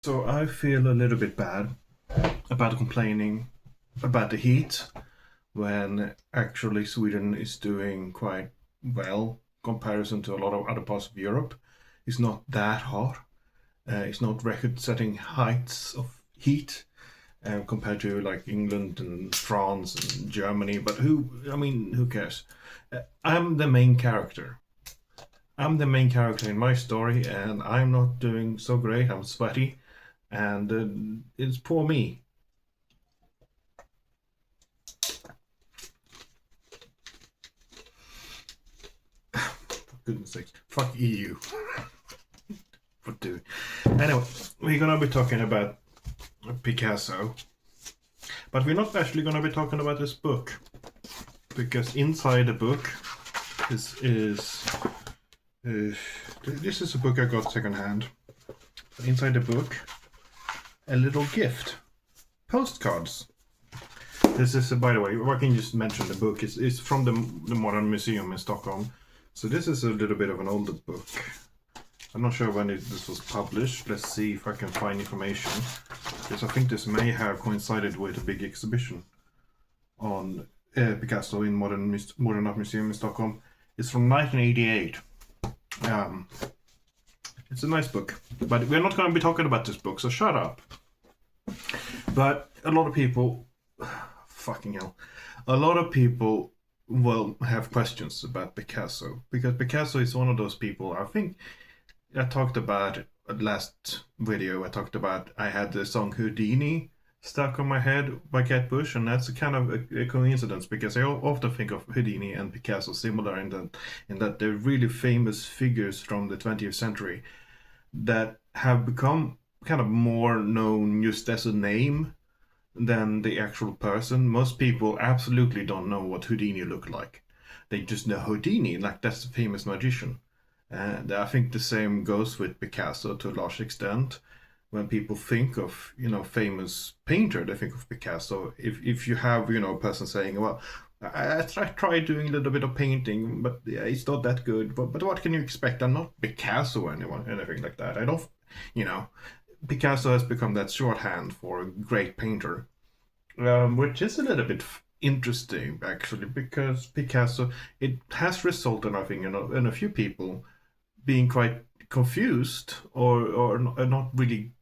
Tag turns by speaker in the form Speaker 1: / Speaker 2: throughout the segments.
Speaker 1: So I feel a little bit bad about complaining about the heat when actually Sweden is doing quite well comparison to a lot of other parts of Europe. It's not that hot. It's not record-setting heights of heat compared to like England and France and Germany. But who cares? I'm the main character. I'm the main character in my story, and I'm not doing so great. I'm sweaty, and it's poor me. For goodness sakes, fuck EU. What do? Anyway, we're gonna be talking about Picasso, but we're not actually gonna be talking about this book because inside the book is this is a book I got secondhand. Inside the book, a little gift, postcards. This is, by the way, I can just mention the book. It's from the Modern Museum in Stockholm. So this is a little bit of an older book. I'm not sure when this was published. Let's see if I can find information. Because I think this may have coincided with a big exhibition on Picasso in Modern Art Museum in Stockholm. It's from 1988. It's a nice book. But we're not going to be talking about this book, so shut up. But a lot of people... Fucking hell. A lot of people will have questions about Picasso. Because Picasso is one of those people, I think... I talked about last video. I had the song Houdini stuck on my head by Kate Bush, and that's a kind of a coincidence because I often think of Houdini and Picasso similar in that they're really famous figures from the 20th century that have become kind of more known just as a name than the actual person. Most people absolutely don't know what Houdini looked like. They just know Houdini, like that's the famous magician. And I think the same goes with Picasso to a large extent. When people think of, famous painter, they think of Picasso. If you have, a person saying, well, I tried doing a little bit of painting, but yeah, it's not that good. But what can you expect? I'm not Picasso or anything like that. I don't, Picasso has become that shorthand for a great painter, which is a little bit interesting, actually, because Picasso, it has resulted, I think, in a few people being quite confused or not really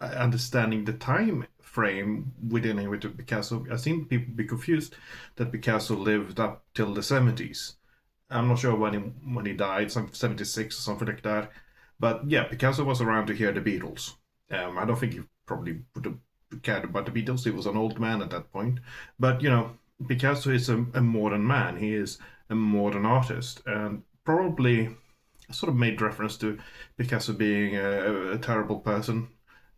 Speaker 1: understanding the time frame within with Picasso. I've seen people be confused that Picasso lived up till the 70s. I'm not sure when he died, some 76 or something like that. But yeah, Picasso was around to hear the Beatles. I don't think he probably would have cared about the Beatles. He was an old man at that point. But Picasso is a modern man. He is a modern artist, and probably sort of made reference to Picasso being a terrible person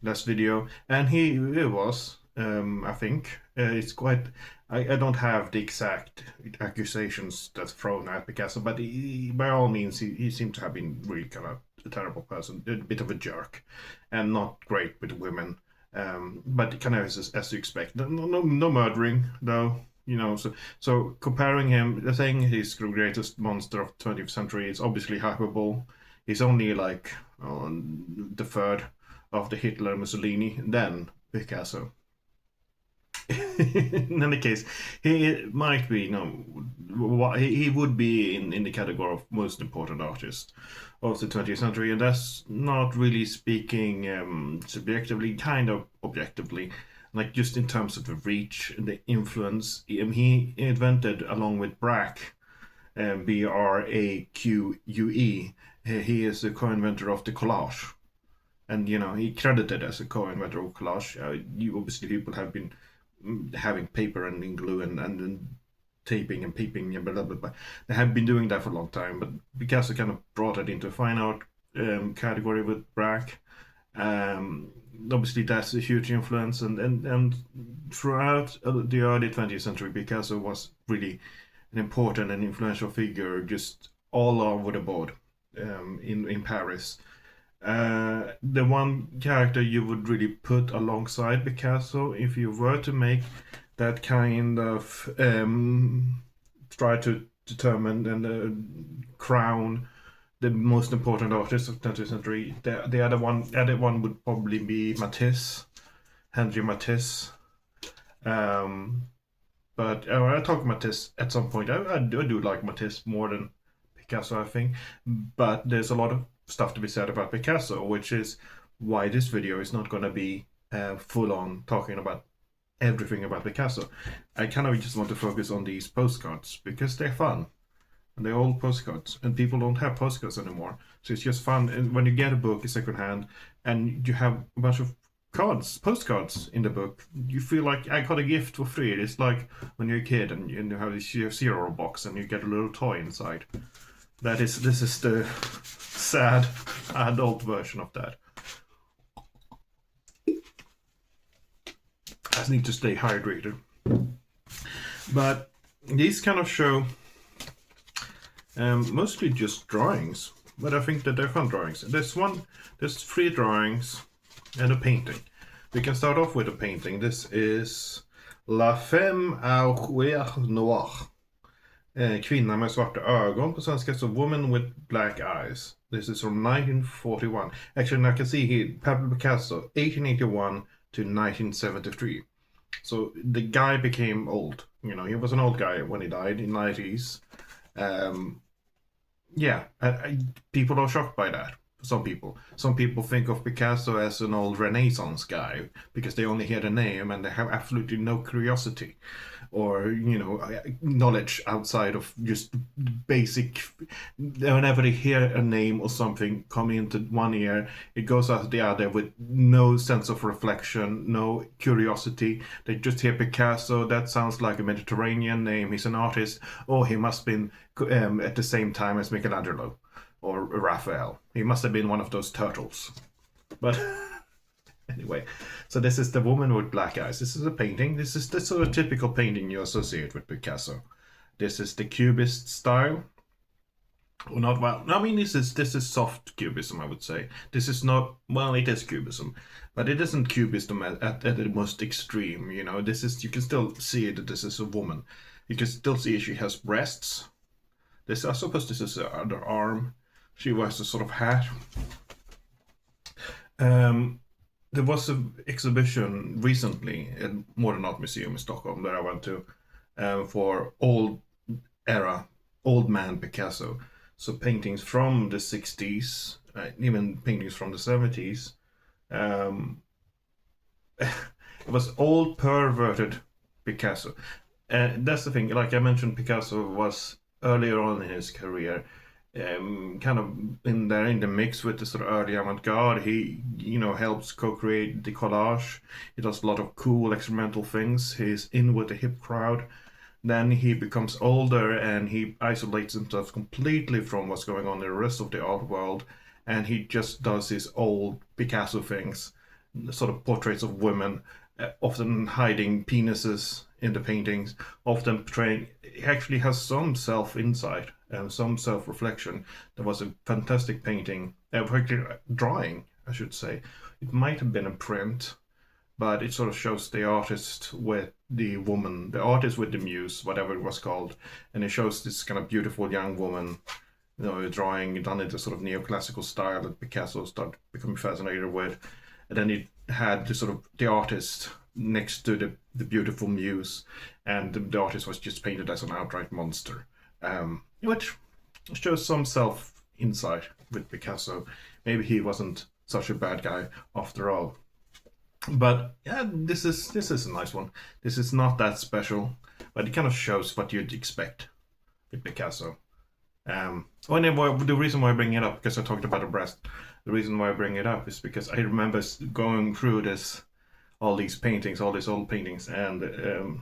Speaker 1: last video, and he was. I think it's quite. I don't have the exact accusations that's thrown at Picasso, but by all means, he seemed to have been really kind of a terrible person, a bit of a jerk, and not great with women. But kind of as you expect. No murdering though. So comparing him, saying he's the greatest monster of the 20th century is obviously hyperbole. He's only like the third after Hitler and Mussolini, and then Picasso. In any case, he might be, he would be in the category of most important artist of the 20th century, and that's not really speaking subjectively, kind of objectively. Like just in terms of the reach and the influence, he invented along with Braque, Braque. He is the co-inventor of the collage, and he credited as a co-inventor of collage. Obviously, people have been having paper and ink glue and taping and peeping and blah blah blah. They have been doing that for a long time, but Picasso kind of brought it into a fine art category with Braque. Obviously, that's a huge influence, and throughout the early 20th century, Picasso was really an important and influential figure, just all over the board in Paris. The one character you would really put alongside Picasso, if you were to make that kind of try to determine and crown the most important artist of 20th century. The other one would probably be Matisse, Henri Matisse. But I'll talk Matisse at some point. I do like Matisse more than Picasso, I think. But there's a lot of stuff to be said about Picasso, which is why this video is not going to be full on talking about everything about Picasso. I kind of just want to focus on these postcards because they're fun. And they're old postcards, and people don't have postcards anymore. So it's just fun. And when you get a book secondhand and you have a bunch of postcards in the book, you feel like I got a gift for free. It's like when you're a kid and you have this cereal box and you get a little toy inside. This is the sad adult version of that. I just need to stay hydrated. But these kind of show mostly just drawings, but I think that they're fun drawings. There's 3 drawings and a painting. We can start off with a painting. This is La Femme aux yeux noirs. Kvinna med svarta ögon på svenska, so Woman with Black Eyes. This is from 1941. Actually, now I can see here, Pablo Picasso, 1881 to 1973. So the guy became old. You know, he was an old guy when he died in 90s. Yeah, people are shocked by that. Some people think of Picasso as an old Renaissance guy because they only hear the name and they have absolutely no curiosity or knowledge outside of just basic. Whenever they hear a name or something coming into one ear, it goes out the other with no sense of reflection, no curiosity. They just hear Picasso. That sounds like a Mediterranean name. He's an artist. Oh, he must have been at the same time as Michelangelo or Raphael. He must have been one of those turtles. But anyway, so this is the Woman with Black Eyes. This is a painting. This is the sort of typical painting you associate with Picasso. This is the Cubist style. Or not, well, I mean, this is soft Cubism, I would say. This is not, well, it is Cubism, but it isn't Cubism at the most extreme, you know. This is, you can still see that this is a woman. You can still see she has breasts. This, I suppose this is her other arm. She wears a sort of hat. There was an exhibition recently at Modern Art Museum in Stockholm that I went to for old man Picasso. So paintings from the 60s, even paintings from the 70s. It was old perverted Picasso. That's the thing, like I mentioned, Picasso was earlier on in his career kind of in the mix with the sort of early avant-garde. He helps co-create the collage. He does a lot of cool experimental things. He's in with the hip crowd. Then he becomes older and he isolates himself completely from what's going on in the rest of the art world, and he just does his old Picasso things, sort of portraits of women, often hiding penises in the paintings, often portraying. He actually has some self-insight and some self-reflection. There was a fantastic painting, drawing, I should say. It might have been a print, but it sort of shows the artist with the woman, the artist with the muse, whatever it was called, and it shows this kind of beautiful young woman, drawing done in the sort of neoclassical style that Picasso started becoming fascinated with, and then it had the sort of the artist next to the beautiful muse, and the artist was just painted as an outright monster, which shows some self-insight with Picasso. Maybe he wasn't such a bad guy after all. But yeah, this is a nice one. This is not that special, but it kind of shows what you'd expect with Picasso. The reason why I bring it up, because I talked about the breast, the reason why I bring it up is because I remember going through all these old paintings, and the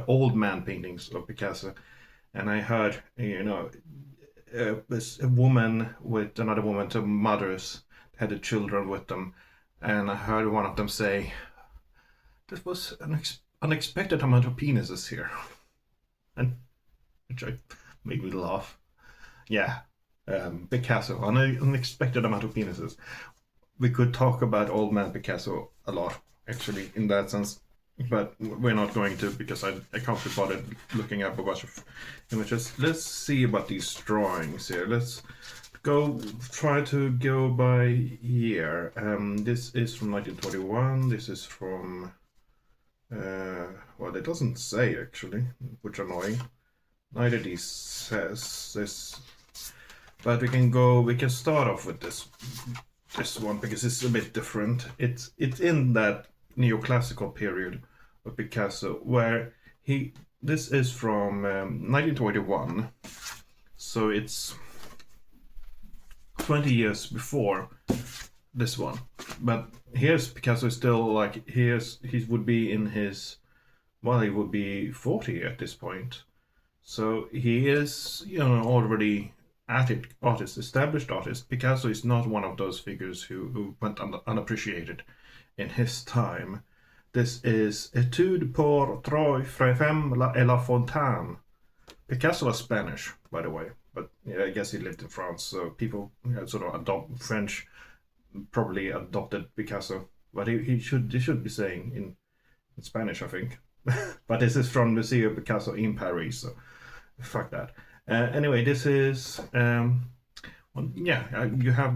Speaker 1: old man paintings of Picasso, and I heard, a woman with another woman, two mothers had the children with them, and I heard one of them say, "This was an unexpected amount of penises here," and which made me laugh. Yeah, Picasso, an unexpected amount of penises. We could talk about old man Picasso a lot, actually, in that sense. but we're not going to, because I can't be bothered looking up a bunch of images. Let's see about these drawings here. Let's try to go by year. This is from 1921. This is from well, it doesn't say actually, which is annoying. Neither these says this, but we can start off with this one because it's a bit different. It's in that neoclassical period of Picasso where this is from 1921, so it's 20 years before this one. But here's Picasso still like he would be in his, well, he would be 40 at this point. So he is, already established artist. Picasso is not one of those figures who went unappreciated in his time. This is Etude pour trois femmes et la fontaine. Picasso was Spanish, by the way, but yeah, I guess he lived in France, so people sort of French probably adopted Picasso, but he should be saying in Spanish, I think. But this is from Museo Picasso in Paris, so fuck that. Anyway, this is you have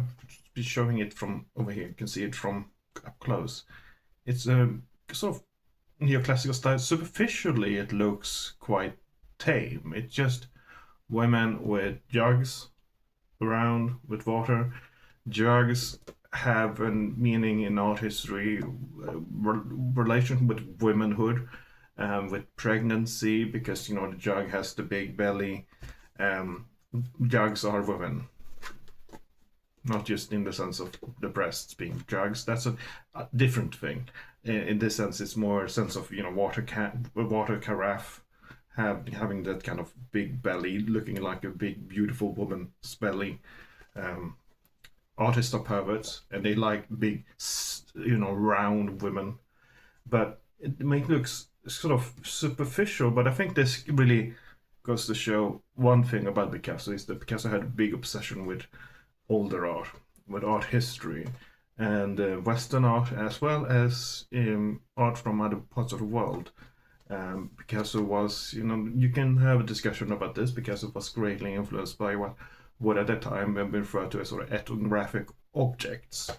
Speaker 1: been showing it from over here. You can see it from up close. It's a sort of neoclassical style. Superficially, it looks quite tame. It's just women with jugs around with water. Jugs have a meaning in art history, relation with womanhood, with pregnancy, because the jug has the big belly. Jugs are women, not just in the sense of the breasts being jugs. That's a different thing. In this sense, it's more a sense of water carafe having that kind of big belly, looking like a big beautiful woman's belly. Artists are perverts, and they like big, round women. But it looks sort of superficial. But I think this really goes to show one thing about Picasso, is that Picasso had a big obsession with older art, with art history, and Western art, as well as art from other parts of the world. Picasso was, you can have a discussion about this. Picasso was greatly influenced by what at that time have been referred to as sort of ethnographic objects.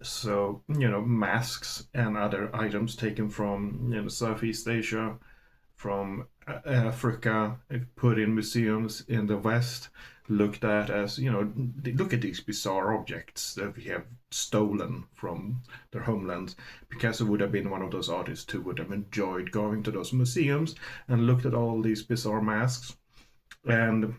Speaker 1: So, masks and other items taken from Southeast Asia, from Africa, put in museums in the West, looked at as, look at these bizarre objects that we have stolen from their homelands. Picasso would have been one of those artists who would have enjoyed going to those museums and looked at all these bizarre masks. And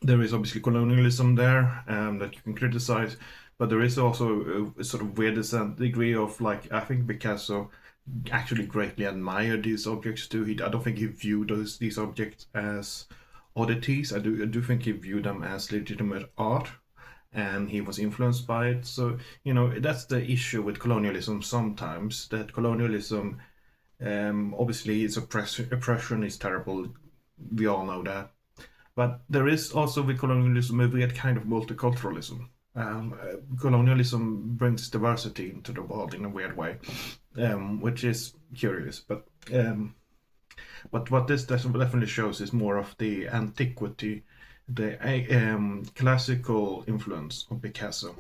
Speaker 1: there is obviously colonialism there that you can criticize, but there is also a sort of weird degree of, like, I think Picasso actually greatly admired these objects too. I don't think he viewed these objects as oddities. I do think he viewed them as legitimate art, and he was influenced by it. So that's the issue with colonialism sometimes. That colonialism, obviously, its oppression is terrible. We all know that. But there is also with colonialism a weird kind of multiculturalism. Colonialism brings diversity into the world in a weird way, which is curious. But what this definitely shows is more of the antiquity, the classical influence of Picasso.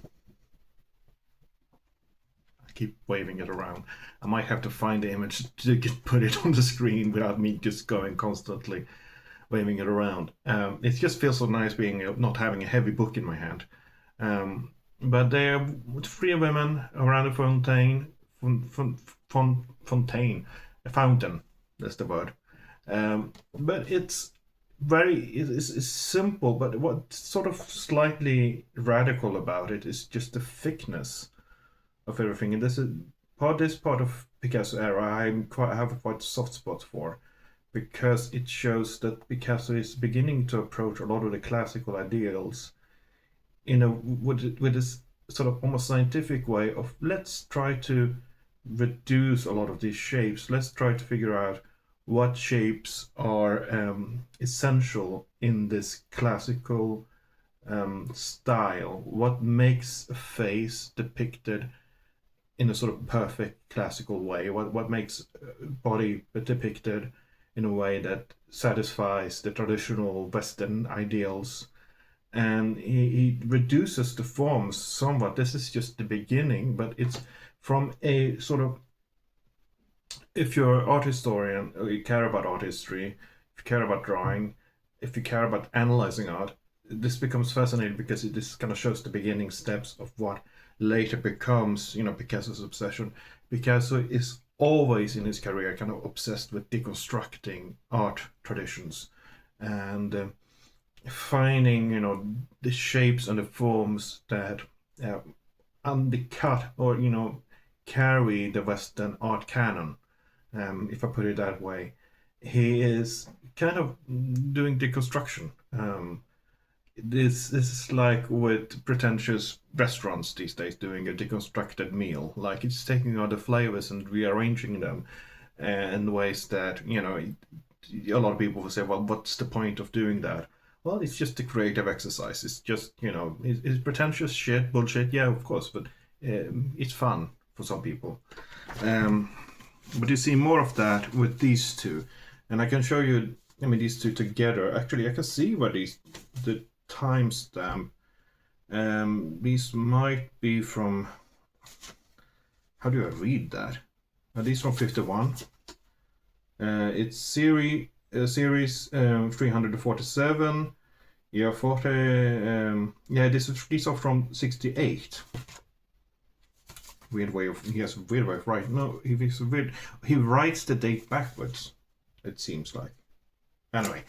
Speaker 1: I keep waving it around. I might have to find the image to put it on the screen without me just going constantly waving it around. It just feels so nice being not having a heavy book in my hand. But there are three women around a fountain. A fountain. That's the word. But it's it's simple. But what's sort of slightly radical about it is just the thickness of everything. And this part of Picasso era I have quite a soft spot for, because it shows that Picasso is beginning to approach a lot of the classical ideals with this sort of almost scientific way of, let's try to reduce a lot of these shapes. Let's try to figure out what shapes are essential in this classical style. What makes a face depicted in a sort of perfect classical way. What makes body depicted in a way that satisfies the traditional Western ideals, and he reduces the forms somewhat. This is just the beginning, but it's from a sort of, if you're an art historian or you care about art history, if you care about drawing, if you care about analyzing art, this becomes fascinating because this kind of shows the beginning steps of what later becomes, Picasso's obsession. Picasso is always in his career kind of obsessed with deconstructing art traditions and finding, the shapes and the forms that undercut or, carry the Western art canon, if I put it that way. He is kind of doing deconstruction. This is like with pretentious restaurants these days doing a deconstructed meal. Like it's taking all the flavors and rearranging them in ways that, a lot of people will say, well, what's the point of doing that? Well, it's just a creative exercise. It's just, it's pretentious shit, bullshit. Yeah, of course, but it's fun for some people. But you see more of that with these two. And I can show you, these two together. Actually, I can see where the timestamp. These might be from, how do I read that? Are these from 51? It's series 347. Yeah, 40. Yeah, these are from 68. Weird way of, he has a weird way of writing. No, he writes the date backwards, it seems like. Anyway,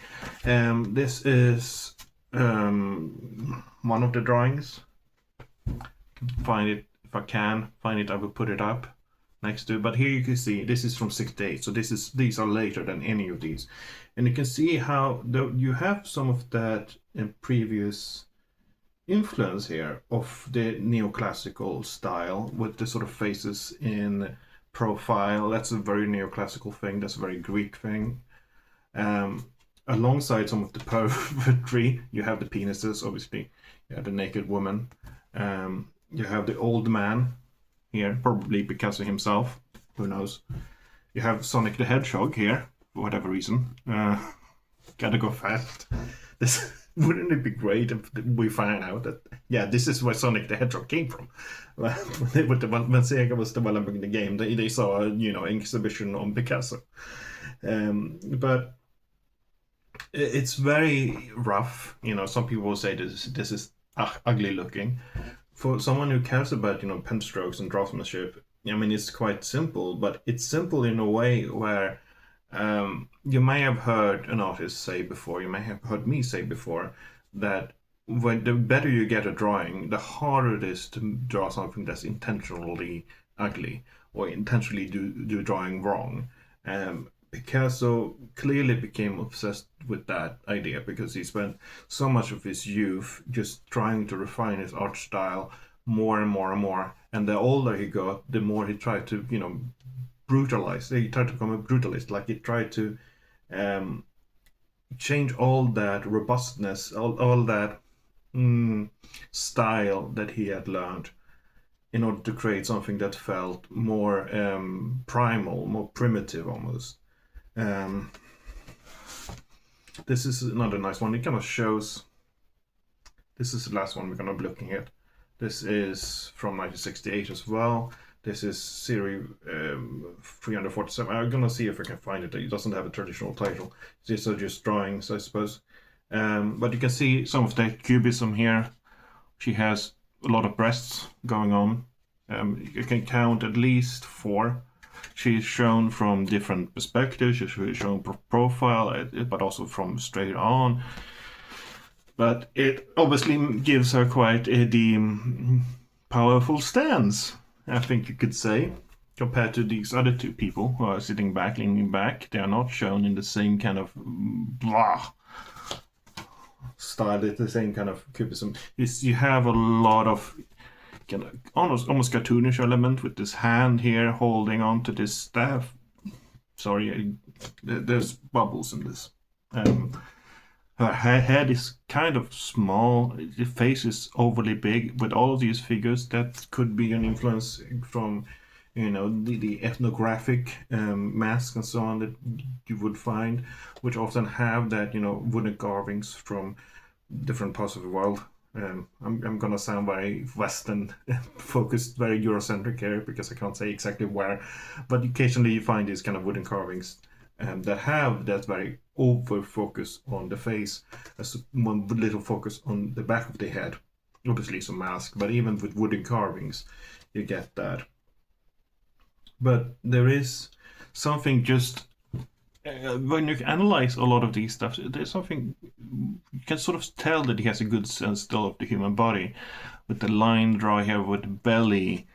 Speaker 1: this is one of the drawings. Find it, if I can find it, I will put it up next to. But here you can see this is from 68, so these are later than any of these, and you can see how you have some of that in previous influence here of the neoclassical style with the sort of faces in profile. That's a very neoclassical thing. That's a very Greek thing. Alongside some of the poetry, you have the penises, obviously. You have the naked woman. You have the old man here, probably Picasso himself. Who knows? You have Sonic the Hedgehog here, for whatever reason. Gotta go fast. This wouldn't it be great if we find out that, yeah, this is where Sonic the Hedgehog came from? When Sega was developing the game, they saw an exhibition on Picasso. But it's very rough. Some people will say this is ugly looking. For someone who cares about pen strokes and draftsmanship, it's quite simple, but it's simple in a way where you may have heard an artist say before, you may have heard me say before, that when the better you get a drawing, the harder it is to draw something that's intentionally ugly or intentionally do drawing wrong. Picasso clearly became obsessed with that idea because he spent so much of his youth just trying to refine his art style more and more and more. And the older he got, the more he tried to, brutalize. He tried to become a brutalist. Like he tried to change all that robustness, all that style that he had learned in order to create something that felt more primal, more primitive almost. This is another nice one. It kind of shows. This is the last one we're going to be looking at. This is from 1968 as well. This is series 347. I'm going to see if I can find it. It doesn't have a traditional title. These are just drawings, I suppose. But you can see some of the cubism here. She has a lot of breasts going on. You can count at least 4. She's shown from different perspectives. She's shown profile, but also from straight on. But it obviously gives her quite the powerful stance, I think you could say, compared to these other two people who are sitting back, leaning back. They are not shown in the same kind of blah style, the same kind of cubism. You have a lot of kind of almost cartoonish element with this hand here holding on to this staff. Sorry, there's bubbles in this. Her head is kind of small. The face is overly big. With all of these figures, that could be an influence from, the ethnographic masks and so on that you would find, which often have that, wooden carvings from different parts of the world. I'm gonna sound very Western focused, very Eurocentric here because I can't say exactly where, but occasionally you find these kind of wooden carvings that have that very over focus on the face, as one little focus on the back of the head. Obviously, it's a mask, but even with wooden carvings, you get that. But there is something just when you analyze a lot of these stuff, there's something you can sort of tell that he has a good sense still of the human body, with the line draw here with the belly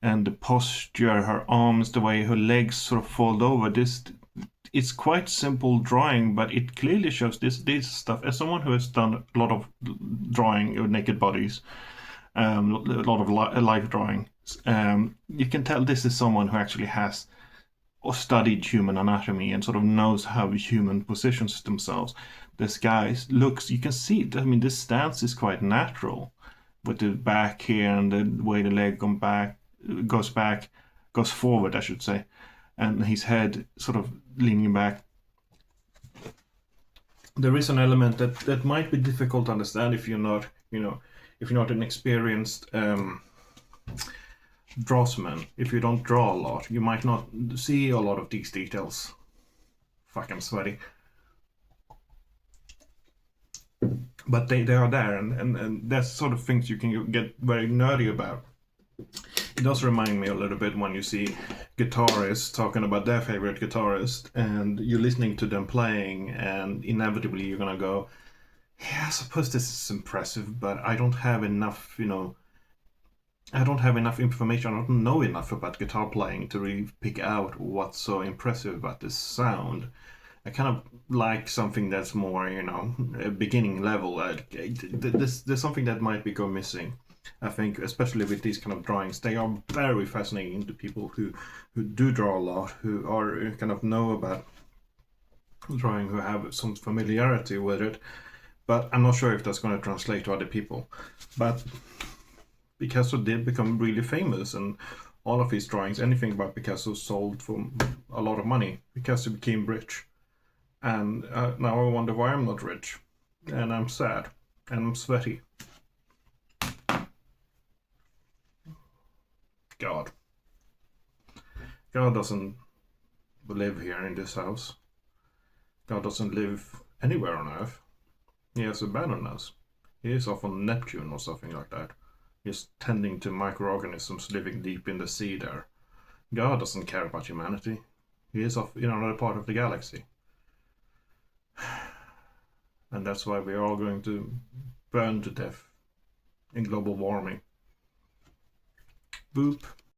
Speaker 1: and the posture, her arms, the way her legs sort of fold over. This it's quite simple drawing, but it clearly shows this stuff. As someone who has done a lot of drawing of naked bodies, a lot of life drawing, you can tell this is someone who actually has or studied human anatomy and sort of knows how human positions themselves. This guy looks, you can see, I mean, this stance is quite natural with the back here and the way the leg goes forward, I should say, and his head sort of leaning back. There is an element that might be difficult to understand if you're not, if you're not an experienced draftsman. If you don't draw a lot, you might not see a lot of these details. Fuck, I'm sweaty. But they are there, and that's sort of things you can get very nerdy about. It does remind me a little bit when you see guitarists talking about their favorite guitarist, and you're listening to them playing, and inevitably you're gonna go, yeah, I suppose this is impressive, but I don't have enough, I don't have enough information, I don't know enough about guitar playing to really pick out what's so impressive about this sound. I kind of like something that's more, beginning level. There's something that might be go missing. I think, especially with these kind of drawings, they are very fascinating to people who do draw a lot, who are kind of know about drawing, who have some familiarity with it. But I'm not sure if that's going to translate to other people. But Picasso did become really famous, and all of his drawings, anything about Picasso, sold for a lot of money. Picasso became rich. And now I wonder why I'm not rich. And I'm sad. And I'm sweaty. God. God doesn't live here in this house. God doesn't live anywhere on Earth. He has abandoned us. He is off on Neptune or something like that. He's tending to microorganisms living deep in the sea there. God doesn't care about humanity. He is off in another part of the galaxy. And that's why we're all going to burn to death in global warming. Boop.